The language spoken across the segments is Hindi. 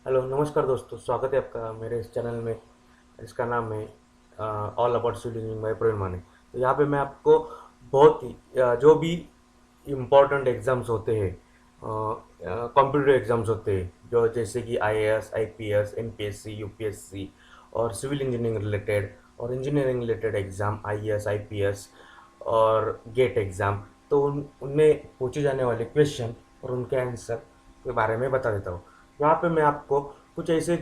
हेलो नमस्कार दोस्तों, स्वागत है आपका मेरे इस चैनल में। इसका नाम है all about studding bye Praveen माने। तो यहाँ पे मैं आपको बहुत ही जो भी इम्पोर्टेंट एग्ज़ाम्स होते हैं, कॉम्पिटिटिव एग्ज़ाम्स होते हैं, जो जैसे कि आईएएस, आईपीएस, एमपीएससी, यूपीएससी और सिविल इंजीनियरिंग रिलेटेड और engineering related exam, IAS, IPS और गेट एग्ज़ाम, तो उनमें पूछे जाने वाले क्वेश्चन और उनके आंसर के बारे में बता देता हूँ। यहाँ पे मैं आपको कुछ ऐसे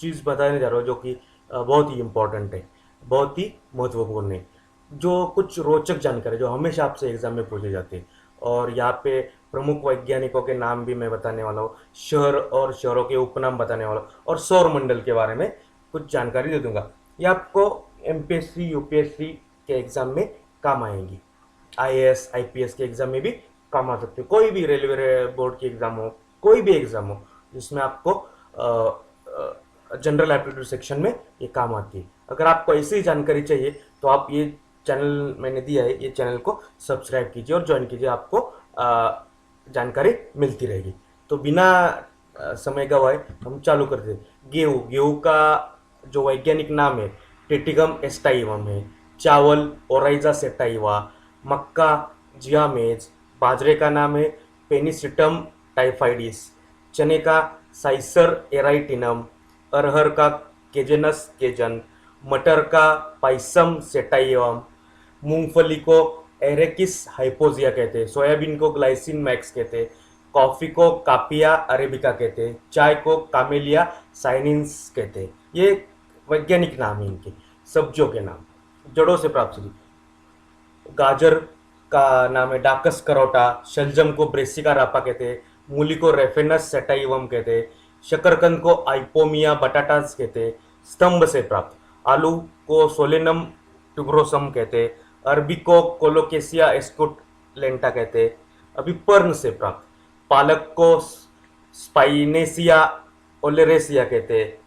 चीज़ बताने जा रहा हूँ जो कि बहुत ही इम्पोर्टेंट है, बहुत ही महत्वपूर्ण है, जो कुछ रोचक जानकारी जो हमेशा आपसे एग्जाम में पूछे जाते हैं। और यहाँ पे प्रमुख वैज्ञानिकों के नाम भी मैं बताने वाला हूँ, शहर और शहरों के उपनाम बताने वाला हूँ और सौर मंडल के बारे में कुछ जानकारी दे दूंगा। ये आपको एमपीएससी यूपीएससी के एग्जाम में काम आएंगी, आईएएस आईपीएस के एग्जाम में भी काम आ सकते हैं। कोई भी रेलवे बोर्ड की एग्जाम हो, कोई भी एग्जाम हो जिसमें आपको जनरल एप्टीट्यूड सेक्शन में ये काम आती है। अगर आपको ऐसी ही जानकारी चाहिए तो आप ये चैनल मैंने दिया है, ये चैनल को सब्सक्राइब कीजिए और ज्वाइन कीजिए, आपको जानकारी मिलती रहेगी। तो बिना समय गवाए हम चालू करते हैं। गेहूँ, गेहूँ का जो वैज्ञानिक नाम है टेटिगम एस्टाइवम है। चावल ओराइजा सेटाइवा। मक्का जियामेज। बाजरे का नाम है पेनिसिटम टाइफाइडिस। चने का साइसर एराइटिनम। अरहर का केजेनस केजन। मटर का पाइसम सेटाइवम। मूंगफली को एरेकिस हाइपोजिया कहते हैं। सोयाबीन को ग्लाइसिन मैक्स कहते हैं। कॉफ़ी को कापिया अरेबिका कहते हैं। चाय को कामेलिया साइनिन्स कहते हैं। ये वैज्ञानिक नाम है इनके। सब्जियों के नाम, जड़ों से प्राप्त सब्जी। गाजर का नाम है डाकस करोटा। शलजम को ब्रेसिका रापा कहते हैं। मूली को रेफेनस सेटाइवम कहते हैं। शकरकंद को आइपोमिया बटाटास कहते हैं। स्तंभ से प्राप्त आलू को सोलेनम ट्यूबरोसम कहते हैं। अरबी को कोलोकेसिया एस्कुलेंटा कहते हैं। अभी पर्ण से प्राप्त पालक को स्पाइनेसिया ओलेरेसिया कहते हैं।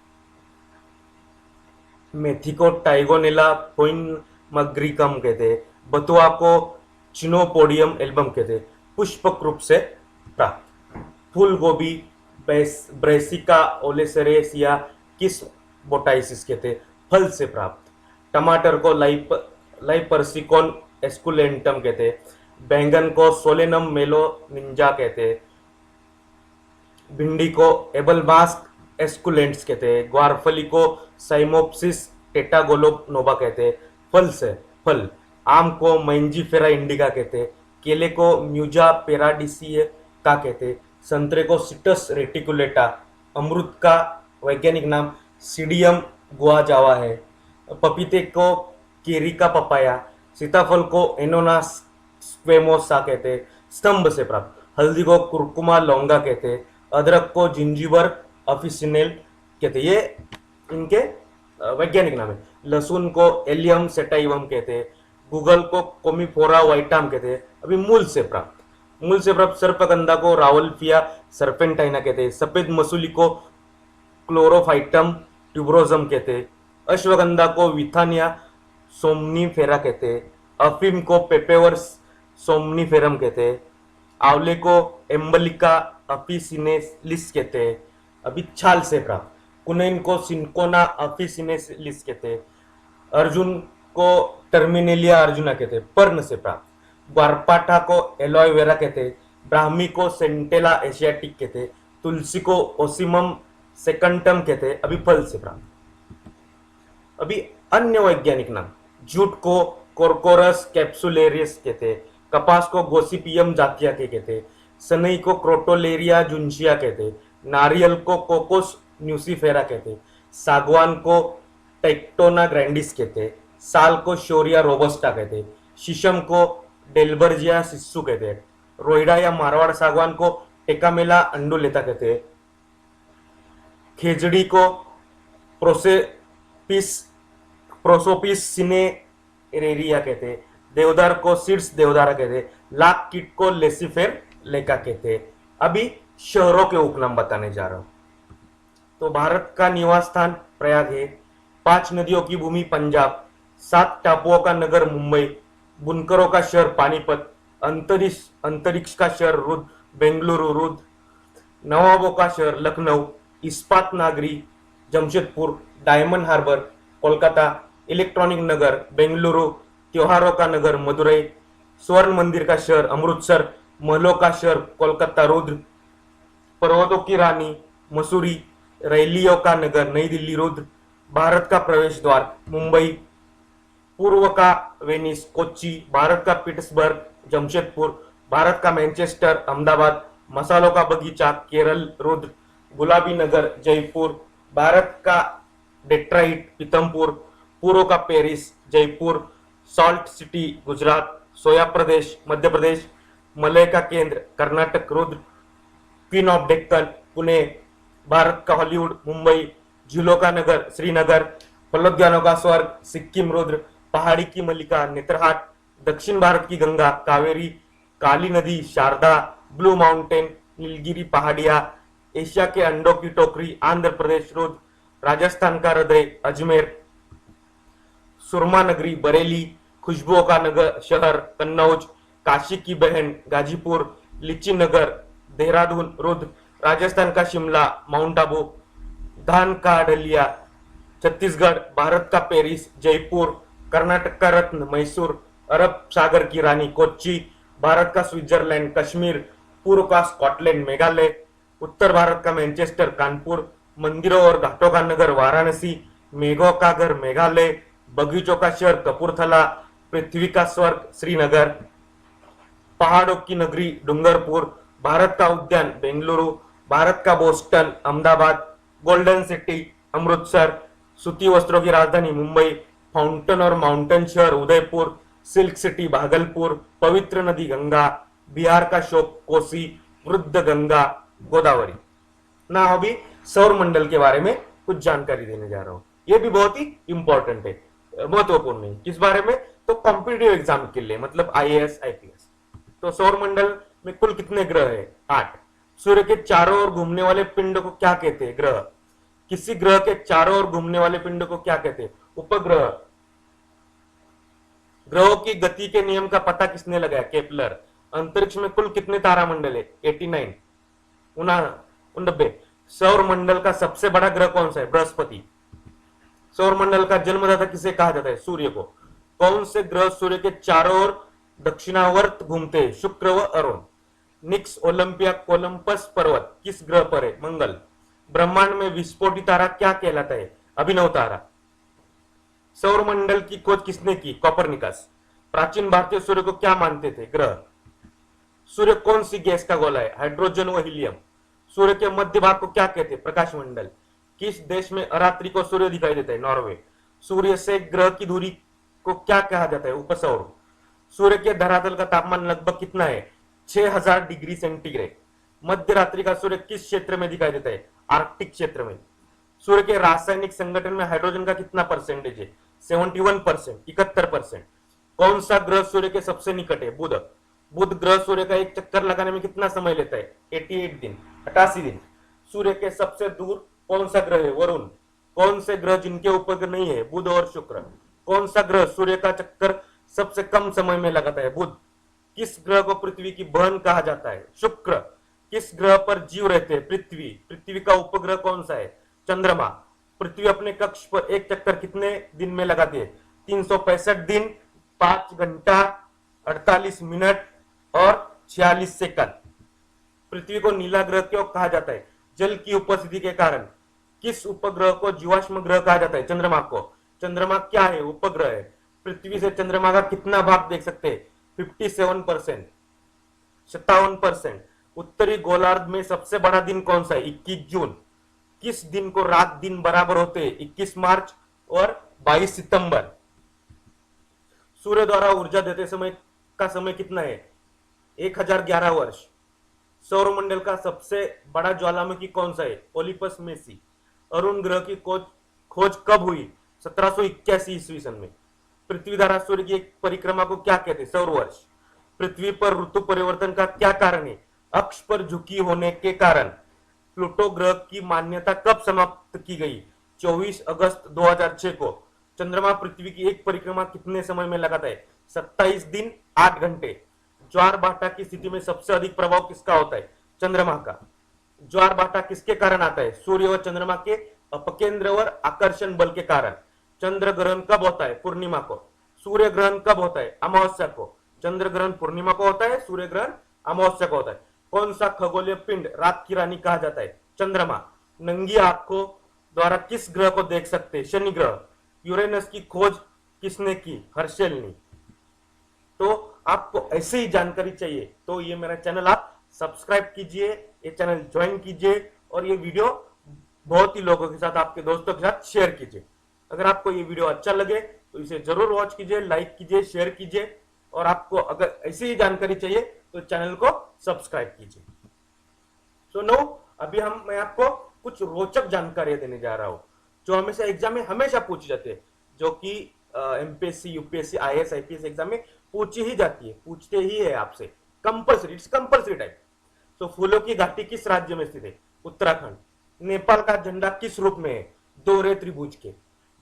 मेथी को टाइगोनेला पोइनमग्रिकम कहते हैं। बथुआ को चिनोपोडियम एल्बम कहते हैं। पुष्पक रूप से प्राप्त फूल गोभी ब्रेसिका ओलेसेरेसिया किस बोटाइसिस कहते हैं। फल से प्राप्त टमाटर को लाइपर्सिकॉन एस्कुलेंटम कहते हैं। बैंगन को सोलेनम मेलो निंजा कहते हैं। भिंडी को एबलमास्क एस्कुलेंट्स कहते हैं। ग्वारफली को साइमोप्सिस टेटागोलोनोवा कहते हैं। फल से फल आम को मैंजीफेरा इंडिका कहते हैं। केले को म्यूजा पेराडिसिका कहते हैं। संतरे को सिटस रेटिकुलेटा। अमरूद का वैज्ञानिक नाम सीडियम गुआजावा है। पपीते को केरिका पपाया। सीताफल को एनोनास स्क्वेमोसा कहते हैं। स्तंभ से प्राप्त हल्दी को कुरकुमा लौंगा कहते हैं। अदरक को जिंजीबर अफिसिनेल कहते हैं। ये इनके वैज्ञानिक नाम है। लहसुन को एलियम सेटाइवम कहते हैं। गूगल को कोमिफोरा वाइटाम कहते हैं। अभी मूल से प्राप्त सर्पगंधा को रावल्फिया सर्पेंटाइना कहते हैं। सफेद मसूली को क्लोरोफाइटम ट्यूबरोजम कहते हैं। अश्वगंधा को विथानिया सोमनीफेरा कहते हैं। अफीम को पेपेवर्स सोमनीफेरम कहते हैं। आंवले को एम्बलिका अफिसिनेलिस कहते हैं। अभी छाल से प्राप्त कुनैन को सिंकोना अफिसिनेलिस कहते हैं। अर्जुन को टर्मिनेलिया अर्जुना कहते हैं। पर्ण से प्राप्त ग्वारपाठा को एलोवेरा कहते हैं। ब्राह्मी को सेंटेला एशियाटिक कहते हैं। तुलसी को ओसिमम सेकंटम कहते हैं। अभी फल से प्राप्त अभी अन्य वैज्ञानिक नाम जूट को कोरकोरस कैप्सुलेरियस कहते हैं। कपास को गोसिपियम जातिया के कहते हैं। सनई को क्रोटोलेरिया जुंशिया कहते हैं। नारियल को कोकोस न्यूसीफेरा कहते हैं। सागवान को टेक्टोना ग्रैंडिस कहते हैं। साल को शोरिया रोबस्टा कहते हैं। शीशम को डेल्बर्जिया सिस्सू कहते हैं। रोहिड़ा या मारवाड़ सागवान को टेकामेला अंडुलेता कहते हैं। खेजड़ी को प्रोसोपिस सिनेरेरिया कहते हैं। देवदार को सीड्स देवदारा कहते हैं। लाख कीट को लेसिफेर लेका कहते हैं। अभी शहरों के उपनाम बताने जा रहा हूं। तो भारत का निवास स्थान प्रयाग है। 5 नदियों की भूमि पंजाब। 7 टापुओं का नगर मुंबई। बुनकरों का शहर पानीपत। अंतरिक्ष का शहर रुद्र बेंगलुरु रुद्र। नवाबों का शहर लखनऊ। इस्पात नागरी Jamshedpur, diamond harbour Kolkata, electronic नगर बेंगलुरु, त्योहारों का नगर मदुरई, स्वर्ण मंदिर का शहर अमृतसर, महलों का शहर कोलकाता रुद्र, पर्वतों की रानी मसूरी, रैलियों का नगर नई दिल्ली रुद्र, भारत का प्रवेश द्वार मुंबई, पूर्व का वेनिस कोच्चि, भारत का पीटर्सबर्ग जमशेदपुर, भारत का मैनचेस्टर अहमदाबाद, मसालों का बगीचा केरल रुद्र, गुलाबी नगर जयपुर, भारत का डेट्राइट पीतमपुर, पूर्व का Paris Jaipur, salt city Gujarat, soya प्रदेश मध्य प्रदेश, मलय का केंद्र कर्नाटक रुद्र, क्वीन ऑफ डेक्कन पुणे, भारत का हॉलीवुड मुंबई, झीलों का नगर श्रीनगर, फलोद्यानों का स्वर्ग सिक्किम रुद्र, पहाड़ी की मल्लिका नेत्रहाट, दक्षिण भारत की गंगा कावेरी, काली नदी शारदा, ब्लू माउंटेन नीलगिरी पहाड़िया, एशिया के अंडों की टोकरी आंध्र प्रदेश रुद्र, राजस्थान का हृदय अजमेर, सुरमा नगरी बरेली, खुशबुओं का नगर शहर कन्नौज, काशी की बहन गाजीपुर, लीची नगर देहरादून रुद्र, राजस्थान का शिमला माउंट आबू, धान का डलिया छत्तीसगढ़, भारत का पेरिस जयपुर, कर्नाटक का रत्न मैसूर, अरब सागर की रानी कोच्चि, भारत का स्विट्जरलैंड कश्मीर, पूर्व का स्कॉटलैंड मेघालय, उत्तर भारत का मैनचेस्टर कानपुर, मंदिरों और घाटों का नगर वाराणसी, मेघों का घर मेघालय, बगीचों का शहर कपूरथला, पृथ्वी का स्वर्ग श्रीनगर, पहाड़ों की नगरी डूंगरपुर, भारत का उद्यान बेंगलुरु, भारत का Boston Ahmedabad, golden city Amritsar, सूती वस्त्रों की राजधानी मुंबई, फाउंटेन और माउंटेन शहर उदयपुर, सिल्क सिटी भागलपुर, पवित्र नदी गंगा, बिहार का शोक कोसी, वृद्ध गंगा गोदावरी। ना अभी सौर मंडल के बारे में कुछ जानकारी देने जा रहा हूं। ये भी बहुत ही इंपॉर्टेंट है, महत्वपूर्ण है। किस बारे में? तो कॉम्पिटिटिव एग्जाम के लिए, मतलब आईएएस आईपीएस। तो सौर मंडल में कुल कितने ग्रह है? 8। सूर्य के चारों ओर घूमने वाले पिंड को क्या कहते हैं? ग्रह। किसी ग्रह के चारों ओर घूमने वाले पिंड को क्या कहते हैं? उपग्रह। ग्रहों की गति के नियम का पता किसने लगाया? केपलर। अंतरिक्ष में कुल कितने तारामंडल है? 89 89। सौर मंडल का सबसे बड़ा ग्रह कौन सा है? बृहस्पति। सौर मंडल का जन्मदाता किसे कहा जाता है? सूर्य को। कौन से ग्रह सूर्य के चारों ओर दक्षिणावर्त घूमते हैं? शुक्र व अरुण। निक्स ओलंपिया कोलंबस पर्वत किस ग्रह पर है? मंगल। ब्रह्मांड में विस्फोटी तारा क्या कहलाता है? अभिनव तारा। सौर मंडल की खोज किसने की? कोपरनिकस। प्राचीन भारतीय सूर्य को क्या मानते थे? ग्रह। सूर्य कौन सी गैस का गोला है? हाइड्रोजन व हीलियम। सूर्य के मध्य भाग को क्या कहते हैं? प्रकाश मंडल। किस देश में अरात्रि को सूर्य दिखाई देता है? नॉर्वे। सूर्य से ग्रह की दूरी को क्या कहा जाता है? उपसौर। सूर्य के धरातल का तापमान लगभग कितना है? 6000 डिग्री सेंटीग्रेड। मध्य रात्रि का सूर्य किस क्षेत्र में दिखाई देता है? आर्कटिक क्षेत्र में। सूर्य के रासायनिक संगठन में हाइड्रोजन का कितना परसेंटेज है? 71%, 71%। कौन सा ग्रह सूर्य के सबसे निकट है? बुध। बुध ग्रह सूर्य का एक चक्कर लगाने में कितना समय लेता है? 88 दिन, 88 दिन। सूर्य के सबसे दूर कौन सा ग्रह है? वरुण। कौन से ग्रह जिनके उपग्रह नहीं है? बुध और शुक्र। कौन सा ग्रह सूर्य का चक्कर सबसे कम समय में लगाता है? बुध। किस ग्रह को पृथ्वी की बहन कहा जाता है? शुक्र। किस ग्रह पर जीव रहते हैं? पृथ्वी। पृथ्वी का उपग्रह कौन सा है? चंद्रमा। पृथ्वी अपने कक्ष पर एक चक्कर कितने दिन में लगाती है? 365 दिन, 5 घंटा, 48 मिनट और 46 सेकंड। पृथ्वी को नीला ग्रह क्यों कहा जाता है? जल की उपस्थिति के कारण। किस उपग्रह को जीवाश्म ग्रह कहा जाता है? चंद्रमा को। चंद्रमा क्या है? उपग्रह है। पृथ्वी से चंद्रमा का कितना भाग देख सकते हैं? 57%, 57%। उत्तरी गोलार्ध में सबसे बड़ा दिन कौन सा है? 21 जून। किस दिन को रात दिन बराबर होते हैं? 21 मार्च और 22 सितंबर। सूर्य द्वारा ऊर्जा देते समय का समय कितना है? 1011 वर्ष। सौरमंडल का सबसे बड़ा ज्वालामुखी कौन सा है? Olympus Messi. अरुण ग्रह की खोज कब हुई? 1781 ईस्वी सन में। पृथ्वी द्वारा सूर्य की एक परिक्रमा को क्या कहते हैं? सौर वर्ष। पृथ्वी पर ऋतु परिवर्तन का क्या कारण है? अक्ष पर झुकी होने के कारण। प्लूटो ग्रह की मान्यता कब समाप्त की गई? 24 अगस्त 2006 को। चंद्रमा पृथ्वी की एक परिक्रमा कितने समय में लगाता है? 27 दिन, 8 घंटे। ज्वार भाटा की स्थिति में सबसे अधिक प्रभाव किसका होता है? चंद्रमा का। ज्वारभाटा किसके कारण आता है? सूर्य व चंद्रमा के अपकेंद्रवर आकर्षण बल के कारण। चंद्र ग्रहण कब होता है? पूर्णिमा को। सूर्य ग्रहण कब होता है? अमावस्या को। चंद्र ग्रहण पूर्णिमा को होता है, सूर्य ग्रहण अमावस्या को होता है। कौन सा खगोलीय पिंड रात की रानी कहा जाता है? चंद्रमा। नंगी आंखों द्वारा किस ग्रह को देख सकते हैं? शनि ग्रह। यूरेनस की खोज किसने की? हर्शेल ने। तो आपको ऐसे ही जानकारी चाहिए तो ये मेरा चैनल आप सब्सक्राइब कीजिए, ये चैनल ज्वाइन कीजिए और ये वीडियो बहुत ही लोगों के साथ, आपके दोस्तों के साथ शेयर कीजिए। अगर आपको ये वीडियो अच्छा लगे तो इसे जरूर वॉच कीजिए, लाइक कीजिए, शेयर कीजिए और आपको अगर ऐसी ही जानकारी चाहिए तो चैनल को सब्सक्राइब कीजिए। सो नो, अभी मैं आपको कुछ रोचक जानकारियां देने जा रहा हूं जो हमेशा एग्जाम में हमेशा पूछी जाती है, जो कि MPSC, UPSC, IAS, IPS exam में पूछी ही जाती है, पूछते ही है आपसे, कंपल्सरी, इट्स कंपल्सरी टाइप। तो फूलों की घाटी किस राज्य में स्थित है? उत्तराखंड। नेपाल का झंडा किस रूप में है? दोहरे त्रिभुज के।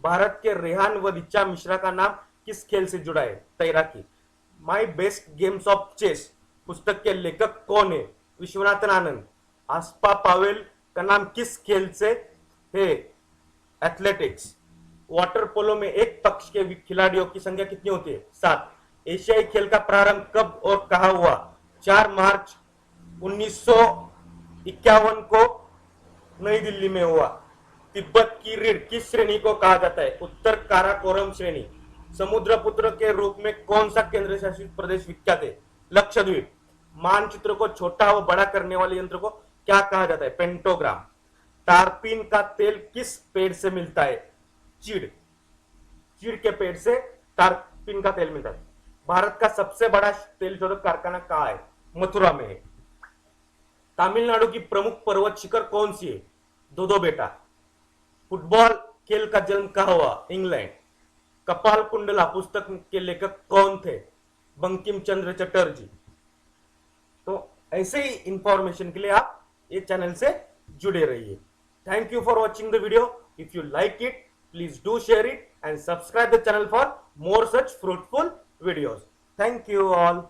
भारत के रेहान व ऋचा मिश्रा का नाम किस खेल से जुड़ा है? तैराकी। My best games of chess पुस्तक के लेखक कौन है? विश्वनाथन आनंद। आस्पा पावेल का नाम किस खेल से है? एथलेटिक्स। वाटर पोलो में एक पक्ष के खिलाड़ियों की संख्या कितनी होती है? 7। एशियाई खेल का प्रारंभ कब और कहां हुआ? 4 मार्च 1951 को नई दिल्ली में हुआ। तिब्बत की रीढ़ किस श्रेणी को कहा जाता है? उत्तर काराकोरम श्रेणी। समुद्रपुत्र के रूप में कौन सा केंद्र शासित प्रदेश विख्यात है? लक्षद्वीप। मानचित्र को छोटा व बड़ा करने वाले यंत्र को क्या कहा जाता है? पेंटोग्राम। टारपीन का तेल किस पेड़ से मिलता है? चीड़। चीड़ के पेड़ से टारपीन का तेल मिलता है। भारत का सबसे बड़ा तेल शोधक कारखाना कहाँ है? मथुरा में है। तमिलनाडु की प्रमुख पर्वत शिखर कौन सी है? दो बेटा। फुटबॉल खेल का जन्म कहाँ हुआ? इंग्लैंड। कपाल कुंडला पुस्तक के लेखक कौन थे? बंकिम चंद्र चटर्जी। तो ऐसे ही इंफॉर्मेशन के लिए आप ये चैनल से जुड़े रहिए। Thank you for watching the video. If you like it, please do share it and subscribe the channel for more such fruitful videos. Thank you all.